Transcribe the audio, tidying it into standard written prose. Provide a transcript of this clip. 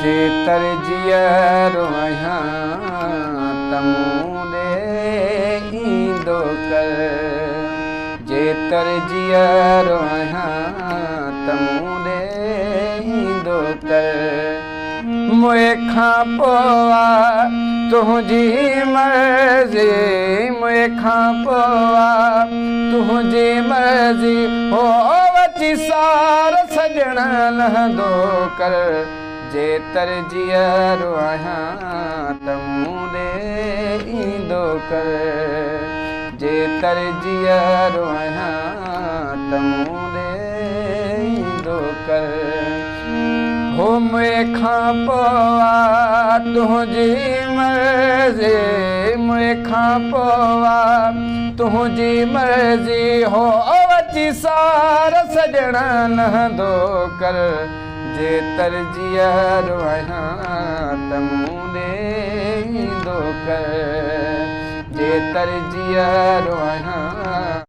जे तरजियरो आहियां त मूं ॾे ईंदो कर जे तरजियरो आहियां त मूं ॾे ईंदो कर मुए खां पोइ तुंहिंजी मर्ज़ी मुए खां पोइ तुंहिंजी मर्ज़ी हो वची सार सजण लहंदो कर जे तरजियरो आहियां त मूं ॾे ईंदो कर जे तरजियरो आहियां त मूं ॾे ईंदो कर हो मुए खां पोइ तुंहिंजी मर्ज़ी मुए खां पोइ तुंहिंजी मर्ज़ी हो वची सार सजण लहंदो कर जे तरजियरो आहियां त मूं ॾे ईंदो कर जे तरजियरो आहियां